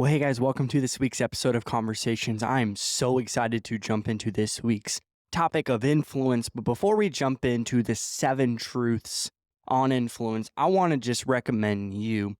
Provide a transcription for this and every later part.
Well, hey guys, welcome to this week's episode of Conversations. I'm so excited to jump into this week's topic of influence. But before we jump into the 7 truths on influence, I want to just recommend you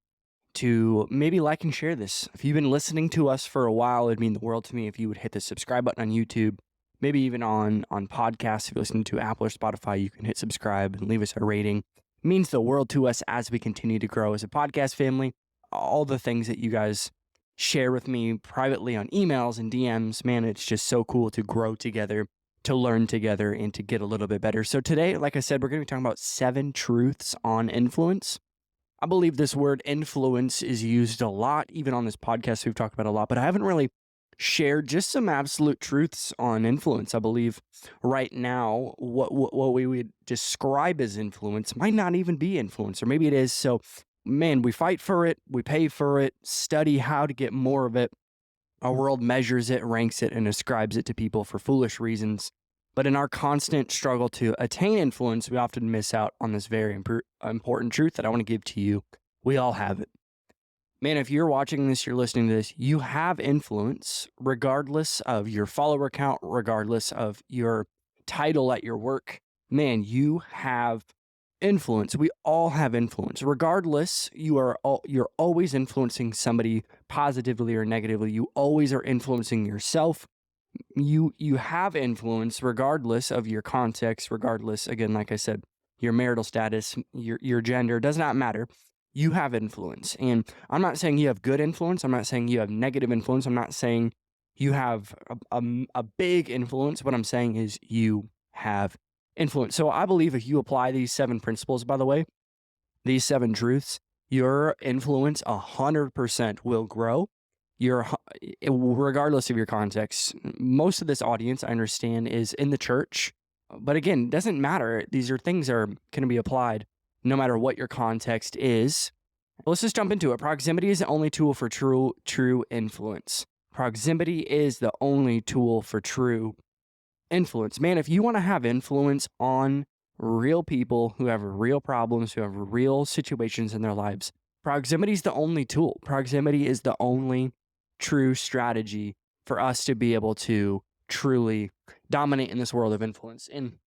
to maybe like and share this. If you've been listening to us for a while, it'd mean the world to me if you would hit the subscribe button on YouTube, maybe even on podcasts. If you're listening to Apple or Spotify, you can hit subscribe and leave us a rating. It means the world to us as we continue to grow as a podcast family. All the things that you guys share with me privately on emails and DMs, man, it's just so cool to grow together, to learn together, and to get a little bit better. So today, like I said, we're going to be talking about 7 truths on influence. I believe this word influence is used a lot, even on this podcast we've talked about a lot, but I haven't really shared just some absolute truths on influence. I believe right now, what we would describe as influence might not even be influence, or maybe it is. So man, we fight for it, we pay for it, study how to get more of it. Our world measures it, ranks it, and ascribes it to people for foolish reasons. But in our constant struggle to attain influence, we often miss out on this very important truth that I want to give to you. We all have it. Man, if you're watching this, you're listening to this, you have influence regardless of your follower count, regardless of your title at your work. Man, you have influence. We all have influence. Regardless, you're always influencing somebody positively or negatively. You always are influencing yourself. You have influence regardless of your context, regardless, again, like I said, your marital status, your gender, does not matter. You have influence. And I'm not saying you have good influence. I'm not saying you have negative influence. I'm not saying you have a big influence. What I'm saying is you have influence. So I believe if you apply these 7 principles, by the way, these 7 truths, your influence 100% will grow. Regardless of your context. Most of this audience, I understand, is in the church. But again, it doesn't matter. These are things that are going to be applied no matter what your context is. Let's just jump into it. Proximity is the only tool for true influence. Proximity is the only tool for true influence. Man, if you want to have influence on real people who have real problems, who have real situations in their lives, proximity is the only tool. Proximity is the only true strategy for us to be able to truly dominate in this world of influence. And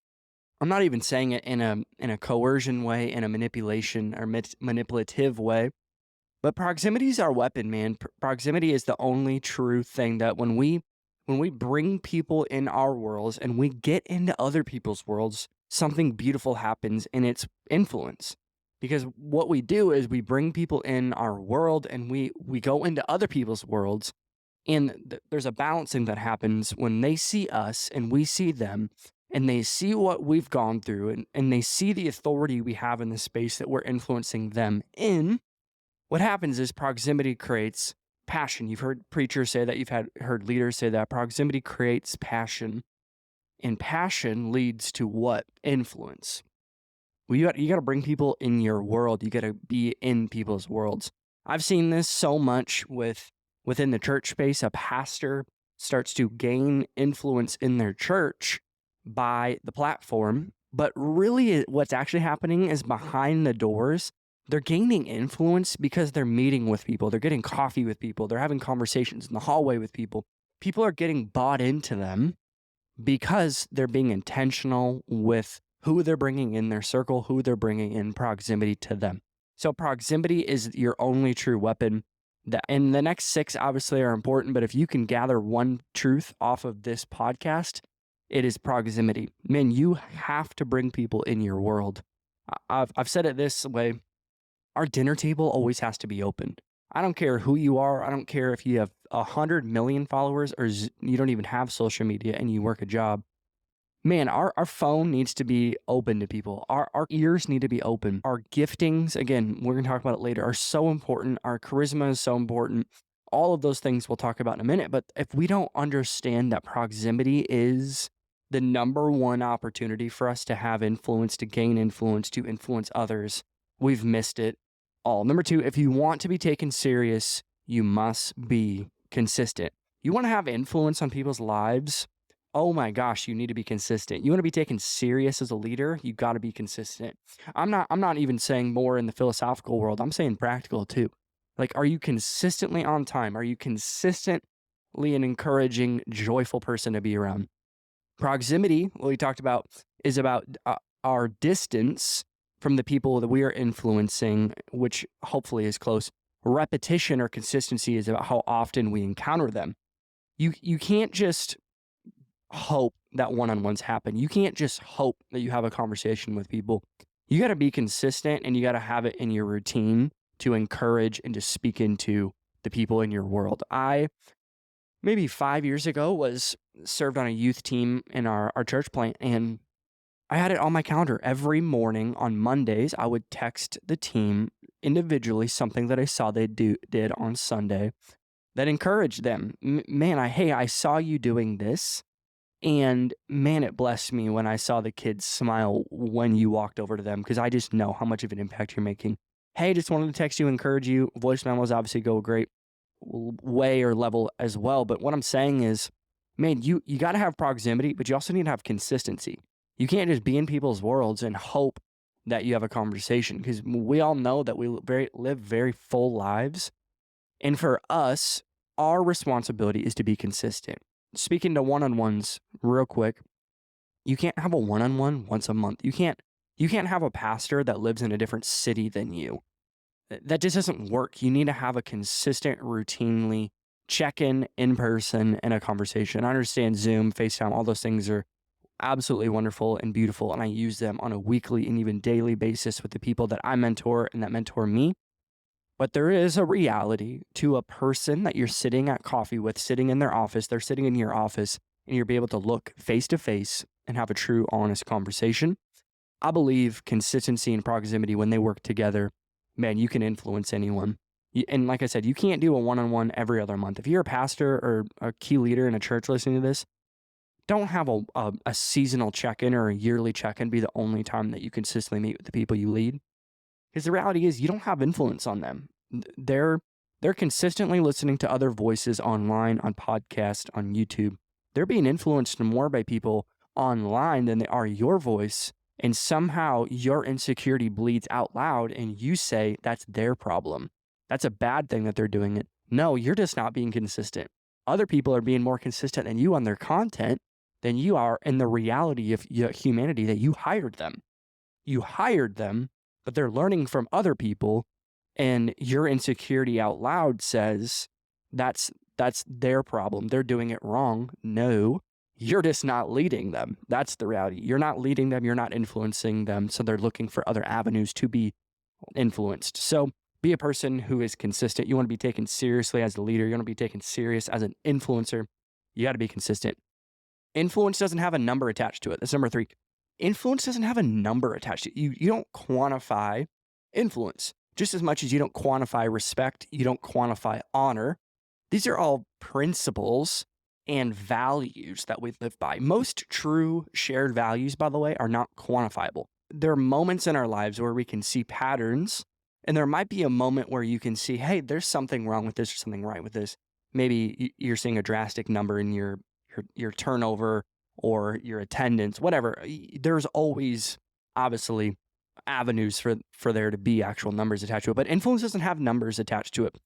I'm not even saying it in a coercion way, in a manipulation or manipulative way, but proximity is our weapon, man. Proximity is the only true thing that when we bring people in our worlds and we get into other people's worlds, something beautiful happens, and it's influence. Because what we do is we bring people in our world and we go into other people's worlds, and there's a balancing that happens when they see us and we see them, and they see what we've gone through, and they see the authority we have in the space that we're influencing them in. What happens is proximity creates passion. You've heard preachers say that, you've heard leaders say that proximity creates passion, and passion leads to what? Influence. Well, you got to bring people in your world. You got to be in people's worlds. I've seen this so much within the church space. A pastor starts to gain influence in their church by the platform, but really what's actually happening is behind the doors. They're gaining influence because they're meeting with people. They're getting coffee with people. They're having conversations in the hallway with people. People are getting bought into them because they're being intentional with who they're bringing in their circle, who they're bringing in proximity to them. So proximity is your only true weapon. And the next 6 obviously are important, but if you can gather one truth off of this podcast, it is proximity. Man, you have to bring people in your world. I've said it this way. Our dinner table always has to be open. I don't care who you are. I don't care if you have 100 million followers or you don't even have social media and you work a job. Man, our phone needs to be open to people. Our ears need to be open. Our giftings, again, we're going to talk about it later, are so important. Our charisma is so important. All of those things we'll talk about in a minute. But if we don't understand that proximity is the number one opportunity for us to have influence, to gain influence, to influence others, we've missed it all. Number 2, if you want to be taken serious, you must be consistent. You want to have influence on people's lives? Oh my gosh, you need to be consistent. You want to be taken serious as a leader? You got to be consistent. I'm not even saying more in the philosophical world. I'm saying practical too. Like, are you consistently on time? Are you consistently an encouraging, joyful person to be around? Proximity, what we talked about, is about our distance from the people that we are influencing, which hopefully is close. Repetition or consistency is about how often we encounter them. You can't just hope that one-on-ones happen. You can't just hope that you have a conversation with people. You got to be consistent, and you got to have it in your routine to encourage and to speak into the people in your world. I, maybe 5 years ago, was served on a youth team in our church plant, and I had it on my calendar. Every morning on Mondays, I would text the team individually something that I saw they did on Sunday that encouraged them. Man, I saw you doing this, and man, it blessed me when I saw the kids smile when you walked over to them, because I just know how much of an impact you're making. Hey, just wanted to text you, encourage you. Voice memos obviously go a great way or level as well. But what I'm saying is, man, you got to have proximity, but you also need to have consistency. You can't just be in people's worlds and hope that you have a conversation, because we all know that we live very full lives. And for us, our responsibility is to be consistent. Speaking to one-on-ones real quick, you can't have a one-on-one once a month. You can't have a pastor that lives in a different city than you. That just doesn't work. You need to have a consistent, routinely check-in person and a conversation. I understand Zoom, FaceTime, all those things are absolutely wonderful and beautiful, and I use them on a weekly and even daily basis with the people that I mentor and that mentor me. But there is a reality to a person that you're sitting at coffee with, sitting in their office, they're sitting in your office, and you'll be able to look face to face and have a true, honest conversation. I believe consistency and proximity, when they work together, man, you can influence anyone. And like I said, you can't do a one-on-one every other month. If you're a pastor or a key leader in a church listening to this, don't have a seasonal check-in or a yearly check-in be the only time that you consistently meet with the people you lead. Because the reality is, you don't have influence on them. They're consistently listening to other voices online, on podcasts, on YouTube. They're being influenced more by people online than they are your voice. And somehow your insecurity bleeds out loud, and you say that's their problem. That's a bad thing that they're doing it. No, you're just not being consistent. Other people are being more consistent than you on their content than you are in the reality of humanity, that you hired them. You hired them, but they're learning from other people, and your insecurity out loud says that's their problem. They're doing it wrong. No, you're just not leading them. That's the reality. You're not leading them. You're not influencing them. So they're looking for other avenues to be influenced. So be a person who is consistent. You want to be taken seriously as a leader. You want to be taken serious as an influencer. You got to be consistent. Influence doesn't have a number attached to it. That's number 3. Influence doesn't have a number attached to it. You don't quantify influence. Just as much as you don't quantify respect, you don't quantify honor. These are all principles and values that we live by. Most true shared values, by the way, are not quantifiable. There are moments in our lives where we can see patterns, and there might be a moment where you can see, hey, there's something wrong with this or something right with this. Maybe you're seeing a drastic number in your turnover or your attendance, whatever. There's always, obviously, avenues for there to be actual numbers attached to it. But influence doesn't have numbers attached to it.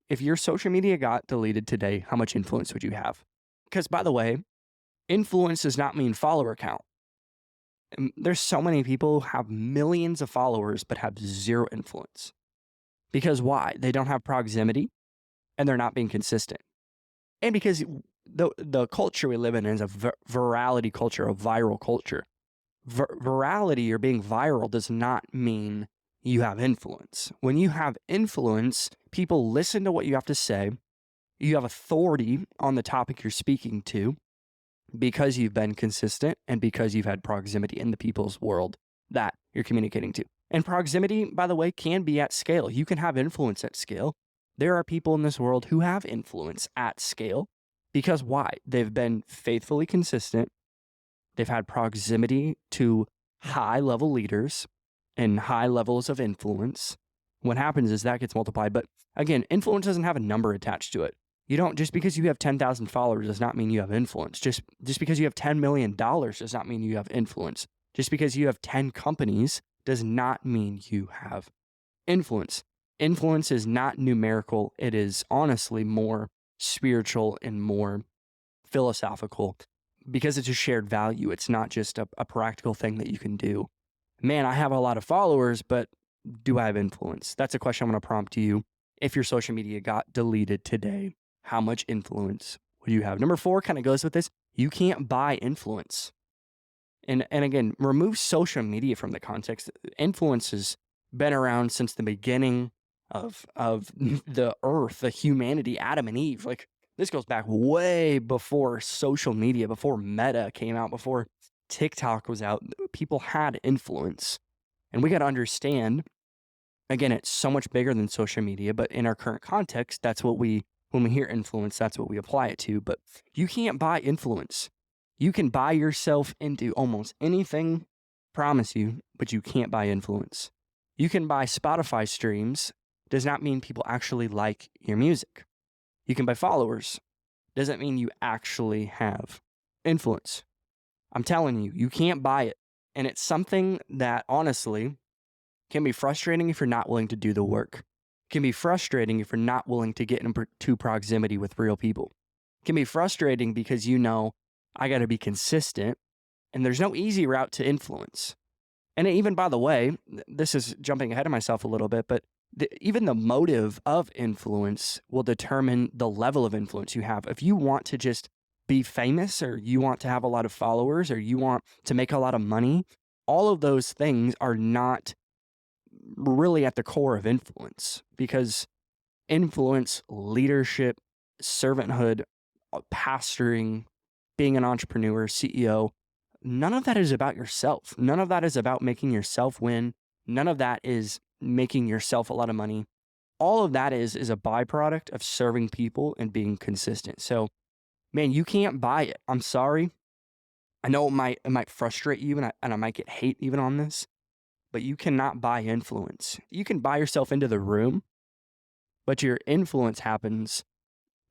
If your social media got deleted today, how much influence would you have? Because, by the way, influence does not mean follower count. There's so many people who have millions of followers but have zero influence. Because why? They don't have proximity, and they're not being consistent. And because the culture we live in is a virality culture, a viral culture. Virality or being viral does not mean you have influence. When you have influence, people listen to what you have to say. You have authority on the topic you're speaking to because you've been consistent and because you've had proximity in the people's world that you're communicating to. And proximity, by the way, can be at scale. You can have influence at scale. There are people in this world who have influence at scale because why? They've been faithfully consistent. They've had proximity to high-level leaders and high levels of influence. What happens is that gets multiplied. But again, influence doesn't have a number attached to it. You don't, just because you have 10,000 followers does not mean you have influence. Just because you have $10 million does not mean you have influence. Just because you have 10 companies does not mean you have influence. Influence is not numerical. It is honestly more spiritual and more philosophical because it's a shared value. It's not just a practical thing that you can do. Man, I have a lot of followers, but do I have influence? That's a question I'm going to prompt you. If your social media got deleted today, how much influence would you have? Number 4 kind of goes with this. You can't buy influence. And again, remove social media from the context. Influence has been around since the beginning of the earth, the humanity, Adam and Eve. Like, this goes back way before social media, before Meta came out, before TikTok was out. People had influence. And we got to understand, again, it's so much bigger than social media, but in our current context, that's what when we hear influence, that's what we apply it to. But you can't buy influence. You can buy yourself into almost anything, promise you, but you can't buy influence. You can buy Spotify streams, does not mean people actually like your music. You can buy followers, doesn't mean you actually have influence. I'm telling you, you can't buy it. And it's something that honestly can be frustrating if you're not willing to do the work. It can be frustrating if you're not willing to get into proximity with real people. It can be frustrating because I got to be consistent, and there's no easy route to influence. And even, by the way, this is jumping ahead of myself a little bit, but even the motive of influence will determine the level of influence you have. If you want to just be famous, or you want to have a lot of followers, or you want to make a lot of money, all of those things are not really at the core of influence, because influence, leadership, servanthood, pastoring, being an entrepreneur, CEO, none of that is about yourself. None of that is about making yourself win. None of that is making yourself a lot of money. All of that is a byproduct of serving people and being consistent. So, man, you can't buy it. I'm sorry. I know it might frustrate you, and I might get hate even on this, but you cannot buy influence. You can buy yourself into the room, but your influence happens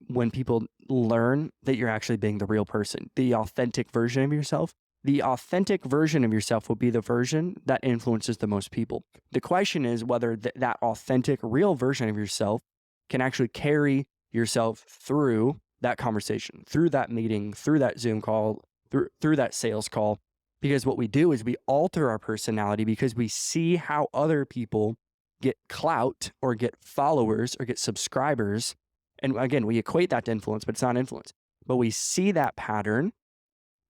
when people learn that you're actually being the real person, the authentic version of yourself. The authentic version of yourself will be the version that influences the most people. The question is whether that authentic, real version of yourself can actually carry yourself through that conversation, through that meeting, through that Zoom call, through that sales call. Because what we do is we alter our personality because we see how other people get clout or get followers or get subscribers. And again, we equate that to influence, but it's not influence. But we see that pattern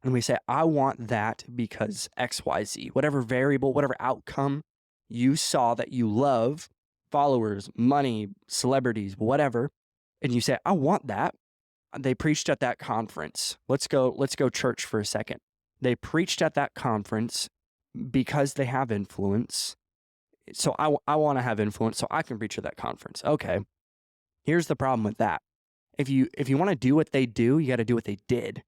and we say, I want that because X, Y, Z, whatever variable, whatever outcome you saw that you love, followers, money, celebrities, whatever. And you say, I want that. They preached at that conference. Let's go church for a second. They preached at that conference because they have influence. So I want to have influence so I can preach at that conference. Okay. Here's the problem with that. If you want to do what they do, you got to do what they did.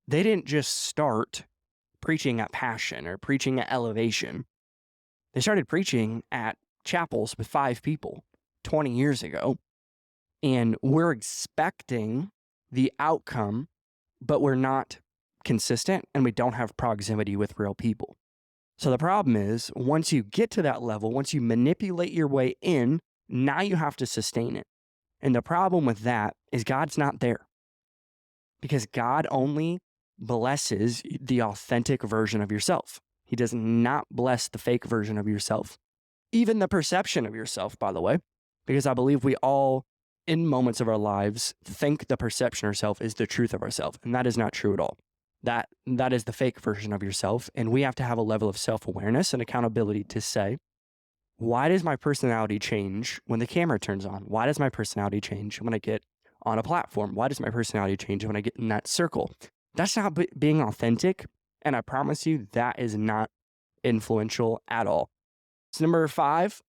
They didn't just start preaching at Passion or preaching at Elevation. They started preaching at chapels with 5 people 20 years ago. And we're expecting the outcome, but we're not consistent and we don't have proximity with real people. So the problem is, once you get to that level, once you manipulate your way in, now you have to sustain it. And the problem with that is God's not there, because God only blesses the authentic version of yourself. He does not bless the fake version of yourself, even the perception of yourself, by the way, because I believe we all, in moments of our lives, think the perception of ourselves is the truth of ourselves, and that is not true at all. That is the fake version of yourself, and we have to have a level of self-awareness and accountability to say, why does my personality change when the camera turns on? Why does my personality change when I get on a platform? Why does my personality change when I get in that circle? That's not being authentic, and I promise you that is not influential at all. So number 5,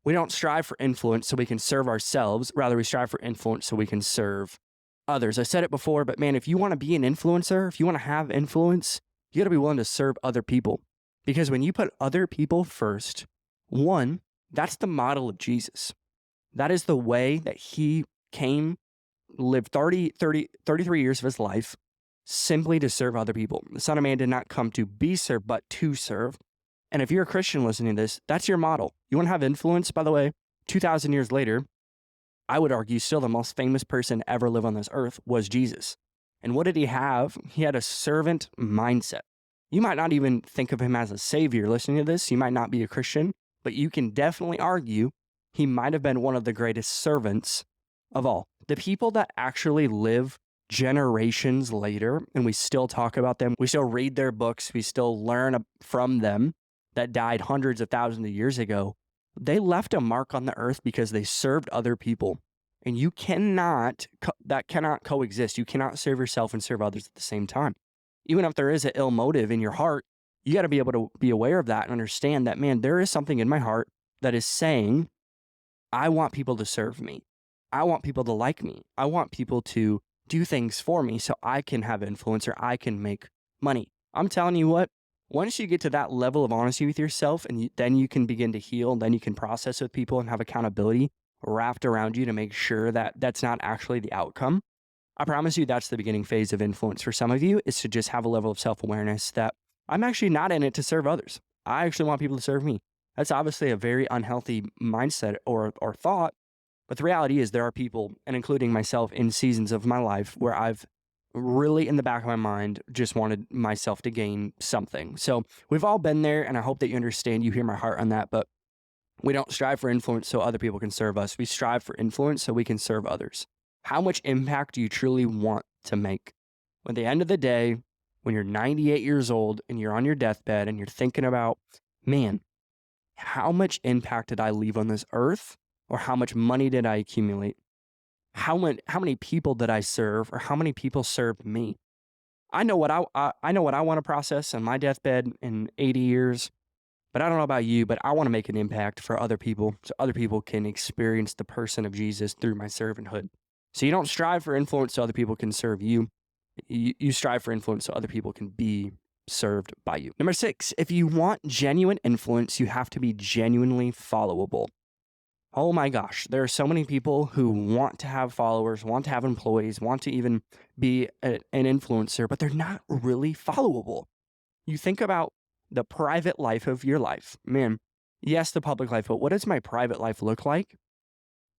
we don't strive for influence so we can serve ourselves. Rather, we strive for influence so we can serve others. I said it before, but man, if you want to be an influencer, if you want to have influence, you got to be willing to serve other people. Because when you put other people first, one, that's the model of Jesus. That is the way that he came, lived 33 years of his life simply to serve other people. The Son of Man did not come to be served, but to serve. And if you're a Christian listening to this, that's your model. You want to have influence, by the way, 2,000 years later, I would argue still the most famous person to ever live on this earth was Jesus. And what did he have? He had a servant mindset. You might not even think of him as a savior listening to this. You might not be a Christian, but you can definitely argue he might have been one of the greatest servants of all. The people that actually live generations later, and we still talk about them, we still read their books, we still learn from them, that died hundreds of thousands of years ago, they left a mark on the earth because they served other people. And you cannot, that cannot coexist. You cannot serve yourself and serve others at the same time. Even if there is an ill motive in your heart, you got to be able to be aware of that and understand that, man, there is something in my heart that is saying, I want people to serve me. I want people to like me. I want people to do things for me so I can have influence or I can make money. I'm telling you what, once you get to that level of honesty with yourself, and then you can begin to heal, and then you can process with people and have accountability wrapped around you to make sure that that's not actually the outcome. I promise you that's the beginning phase of influence for some of you, is to just have a level of self-awareness that I'm actually not in it to serve others. I actually want people to serve me. That's obviously a very unhealthy mindset or thought, but the reality is there are people, and including myself, in seasons of my life where I've really in the back of my mind just wanted myself to gain something. So we've all been there, and I hope that you understand, you hear my heart on that, but we don't strive for influence so other people can serve us. We strive for influence so we can serve others. How much impact do you truly want to make? At the end of the day, when you're 98 years old and you're on your deathbed and you're thinking about, man, how much impact did I leave on this earth? Or how much money did I accumulate? How many people did I serve, or how many people served me? I know what I know what I want to process on my deathbed in 80 years, but I don't know about you, but I want to make an impact for other people so other people can experience the person of Jesus through my servanthood. So you don't strive for influence so other people can serve you. You strive for influence so other people can be served by you. Number 6, if you want genuine influence, you have to be genuinely followable. Oh my gosh, there are so many people who want to have followers, want to have employees, want to even be an influencer, but they're not really followable. You think about the private life of your life. Man, yes, the public life, but what does my private life look like?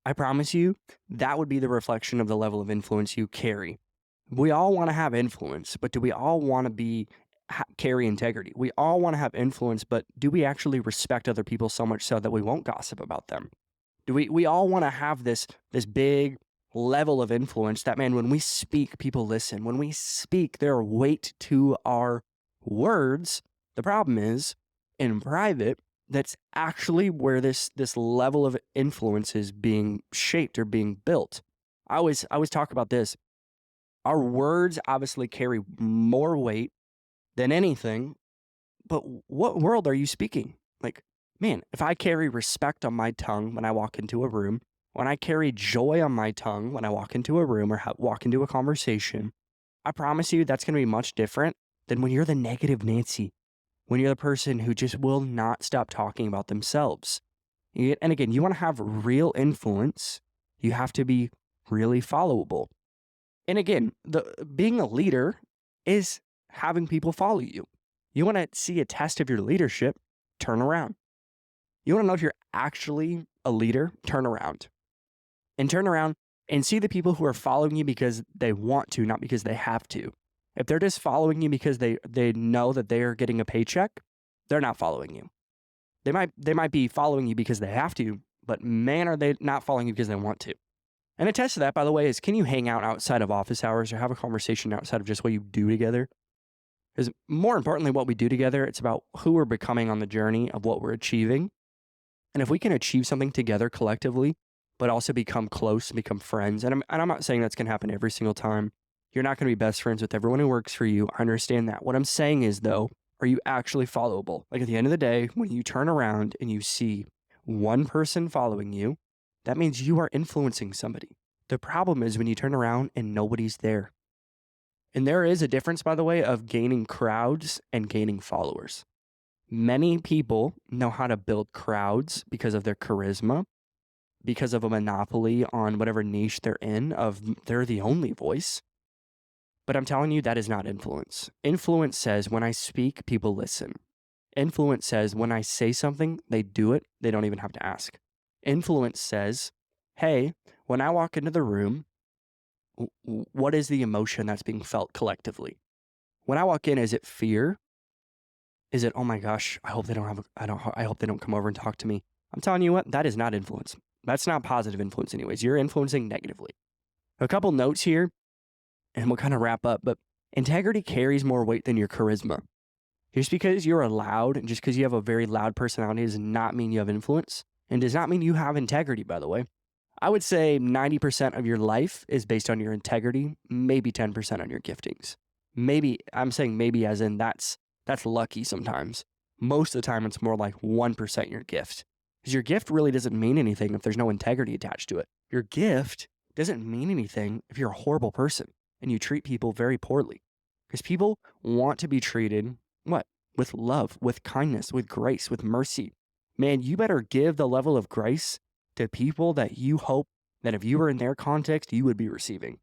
I promise you, that would be the reflection of the level of influence you carry. We all want to have influence, but do we all want to carry integrity? We all want to have influence, but do we actually respect other people so much so that we won't gossip about them? Do we all want to have this big level of influence that, man, when we speak, people listen. When we speak, there are weight to our words. The problem is, in private, that's actually where this level of influence is being shaped or being built. I always talk about this. Our words obviously carry more weight than anything, but what world are you speaking? Like, man, if I carry respect on my tongue when I walk into a room, when I carry joy on my tongue when I walk into a room or walk into a conversation, I promise you that's going to be much different than when you're the negative Nancy, when you're the person who just will not stop talking about themselves. And again, you want to have real influence, you have to be really followable. And again, being a leader is having people follow you. You want to see a test of your leadership, turn around. You want to know if you're actually a leader, turn around. And turn around and see the people who are following you because they want to, not because they have to. If they're just following you because they know that they are getting a paycheck, they're not following you. They might be following you because they have to, but man, are they not following you because they want to. And a test of that, by the way, is can you hang out outside of office hours or have a conversation outside of just what you do together? Because more importantly, what we do together, it's about who we're becoming on the journey of what we're achieving. And if we can achieve something together collectively, but also become close and become friends, and I'm not saying that's going to happen every single time. You're not going to be best friends with everyone who works for you. I understand that. What I'm saying is, though, are you actually followable? Like at the end of the day, when you turn around and you see one person following you, that means you are influencing somebody. The problem is when you turn around and nobody's there. And there is a difference, by the way, of gaining crowds and gaining followers. Many people know how to build crowds because of their charisma, because of a monopoly on whatever niche they're in, they're the only voice. But I'm telling you, that is not influence. Influence says when I speak, people listen. Influence says when I say something, they do it. They don't even have to ask. Influence says, hey, when I walk into the room, what is the emotion that's being felt collectively? When I walk in, is it fear? Is it, oh my gosh, I hope they don't I hope they don't come over and talk to me. I'm telling you what, that is not influence. That's not positive influence anyways. You're influencing negatively. A couple notes here, and we'll kind of wrap up, but integrity carries more weight than your charisma. Just because you're loud and just because you have a very loud personality does not mean you have influence, and does not mean you have integrity, by the way. I would say 90% of your life is based on your integrity, maybe 10% on your giftings. Maybe, I'm saying maybe as in that's lucky sometimes. Most of the time, it's more like 1% your gift. Because your gift really doesn't mean anything if there's no integrity attached to it. Your gift doesn't mean anything if you're a horrible person and you treat people very poorly. Because people want to be treated, what? With love, with kindness, with grace, with mercy. Man, you better give the level of grace to people that you hope that if you were in their context, you would be receiving.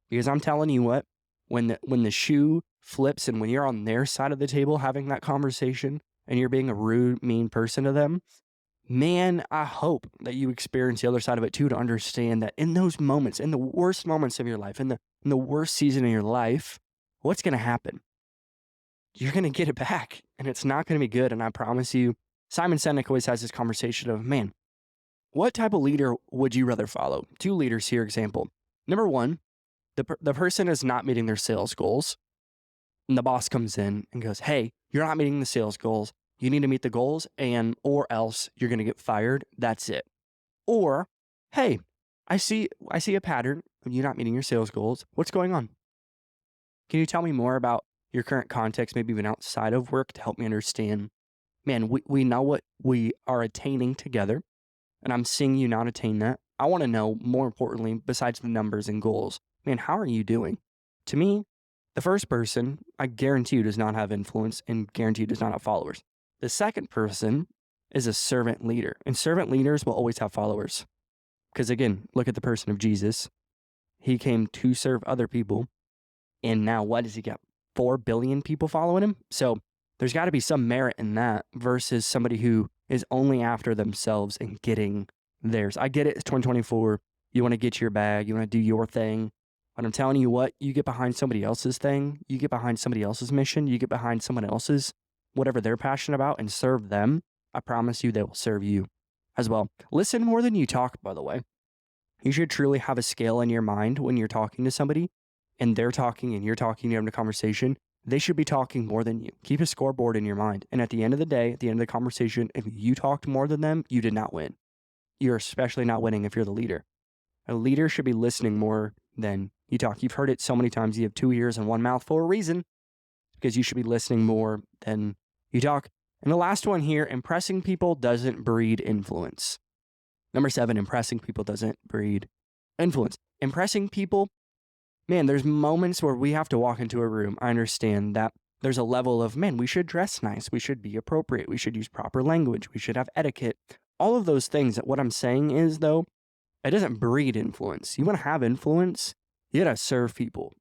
Because I'm telling you what, when the shoe flips and when you're on their side of the table having that conversation and you're being a rude, mean person to them, man, I hope that you experience the other side of it too, to understand that in those moments, in the worst moments of your life, in the worst season of your life, what's going to happen? You're going to get it back, and it's not going to be good. And I promise you, Simon Sinek always has this conversation of, man, what type of leader would you rather follow? 2 leaders here, example. Number 1, the person is not meeting their sales goals. And the boss comes in and goes, hey, you're not meeting the sales goals. You need to meet the goals or else you're going to get fired. That's it. Or, hey, I see a pattern of you not meeting your sales goals. What's going on? Can you tell me more about your current context, maybe even outside of work, to help me understand, man, we know what we are attaining together, and I'm seeing you not attain that. I want to know, more importantly, besides the numbers and goals, man, how are you doing? To me, the first person, I guarantee you, does not have influence and guarantee you does not have followers. The second person is a servant leader, and servant leaders will always have followers. Because again, look at the person of Jesus. He came to serve other people, and now what does he got? 4 billion people following him? So there's got to be some merit in that versus somebody who is only after themselves and getting theirs. I get it. It's 2024. You want to get your bag. You want to do your thing. But I'm telling you what, you get behind somebody else's thing. You get behind somebody else's mission. You get behind someone else's, whatever they're passionate about, and serve them. I promise you they will serve you as well. Listen more than you talk, by the way. You should truly have a scale in your mind when you're talking to somebody and they're talking and you're talking, you're having a conversation. They should be talking more than you. Keep a scoreboard in your mind. And at the end of the day, at the end of the conversation, if you talked more than them, you did not win. You're especially not winning if you're the leader. A leader should be listening more than you talk. You've heard it so many times. You have 2 ears and 1 mouth for a reason, because you should be listening more than you talk. And the last one here, impressing people doesn't breed influence. Number 7, impressing people doesn't breed influence. Impressing people, man, there's moments where we have to walk into a room. I understand that there's a level of, man, we should dress nice. We should be appropriate. We should use proper language. We should have etiquette. All of those things. What I'm saying is, though, it doesn't breed influence. You want to have influence, you got to serve people.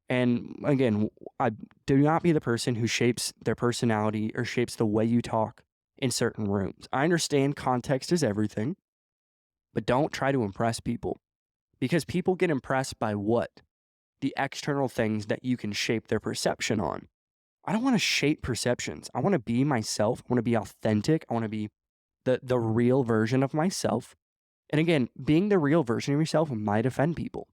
And again, I do not be the person who shapes their personality or shapes the way you talk in certain rooms. I understand context is everything, but don't try to impress people, because people get impressed by what? The external things that you can shape their perception on. I don't want to shape perceptions. I want to be myself. I want to be authentic. I want to be the real version of myself. And again, being the real version of yourself might offend people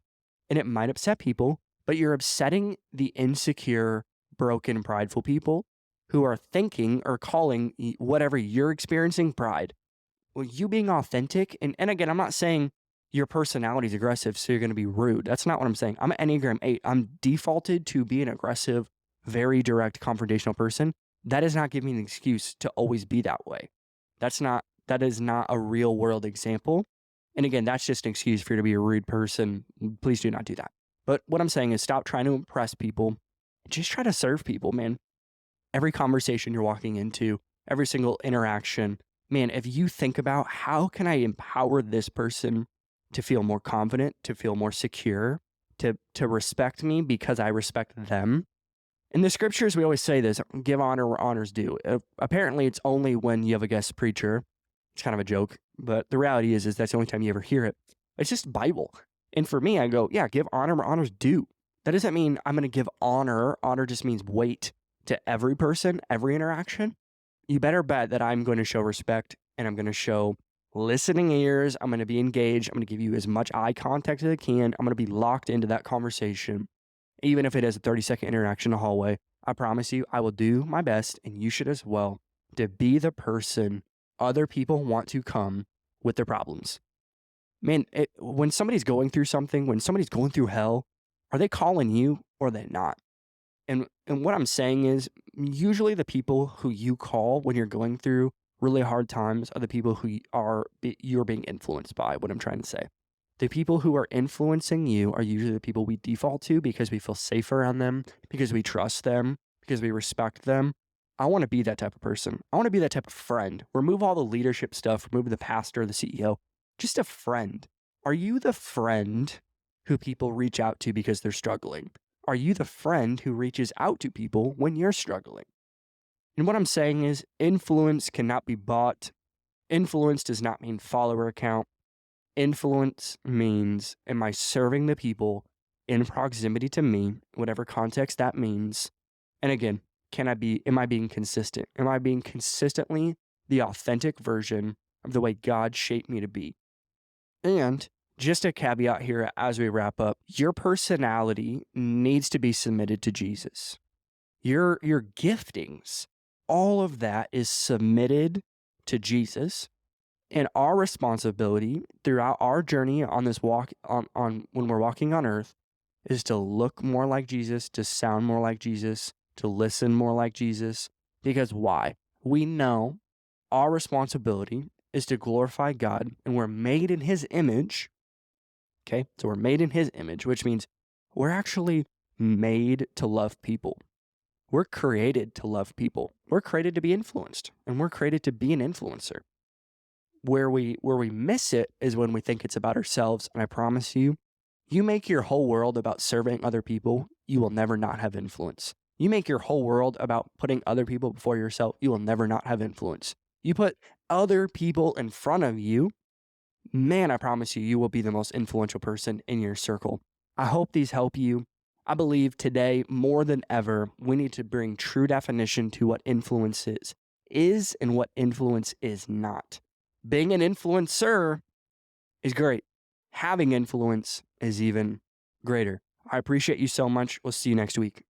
and it might upset people, but you're upsetting the insecure, broken, prideful people who are thinking or calling whatever you're experiencing pride. Well, you being authentic, and again, I'm not saying your personality is aggressive, so you're going to be rude. That's not what I'm saying. I'm an Enneagram 8. I'm defaulted to be an aggressive, very direct, confrontational person. That does not give me an excuse to always be that way. That is not a real world example. And again, that's just an excuse for you to be a rude person. Please do not do that. But what I'm saying is stop trying to impress people. Just try to serve people, man. Every conversation you're walking into, every single interaction, man, if you think about how can I empower this person to feel more confident, to feel more secure, to respect me because I respect them. In the scriptures, we always say this, give honor where honor's due. Apparently, it's only when you have a guest preacher. It's kind of a joke, but the reality is that's the only time you ever hear it. It's just Bible. And for me, I go, yeah, give honor where honor's due. That doesn't mean I'm going to give honor. Honor just means weight to every person, every interaction. You better bet that I'm going to show respect and I'm going to show listening ears. I'm going to be engaged. I'm going to give you as much eye contact as I can. I'm going to be locked into that conversation, even if it is a 30-second interaction in the hallway. I promise you, I will do my best, and you should as well, to be the person other people want to come with their problems. Man, when somebody's going through something, when somebody's going through hell, are they calling you or are they not? And what I'm saying is, usually the people who you call when you're going through really hard times are the people who you're being influenced by. What I'm trying to say, the people who are influencing you are usually the people we default to because we feel safe around them, because we trust them, because we respect them. I want to be that type of person. I want to be that type of friend. Remove all the leadership stuff. Remove the pastor, the CEO. Just a friend. Are you the friend who people reach out to because they're struggling? Are you the friend who reaches out to people when you're struggling? And what I'm saying is, influence cannot be bought. Influence does not mean follower account. Influence means, am I serving the people in proximity to me, whatever context that means? And again, am I being consistent? Am I being consistently the authentic version of the way God shaped me to be? And just a caveat here as we wrap up, your personality needs to be submitted to Jesus. Your giftings, all of that is submitted to Jesus. And our responsibility throughout our journey on this walk on when we're walking on earth is to look more like Jesus, to sound more like Jesus, to listen more like Jesus. Because why? We know our responsibility is to glorify God, and we're made in his image. Okay, so we're made in his image, which means we're actually made to love people. We're created to love people. We're created to be influenced, and we're created to be an influencer. Where we miss it is when we think it's about ourselves. And I promise you, you make your whole world about serving other people, you will never not have influence. You make your whole world about putting other people before yourself, you will never not have influence. You put other people in front of you, man, I promise you, you will be the most influential person in your circle. I hope these help you. I believe today, more than ever, we need to bring true definition to what influence is and what influence is not. Being an influencer is great. Having influence is even greater. I appreciate you so much. We'll see you next week.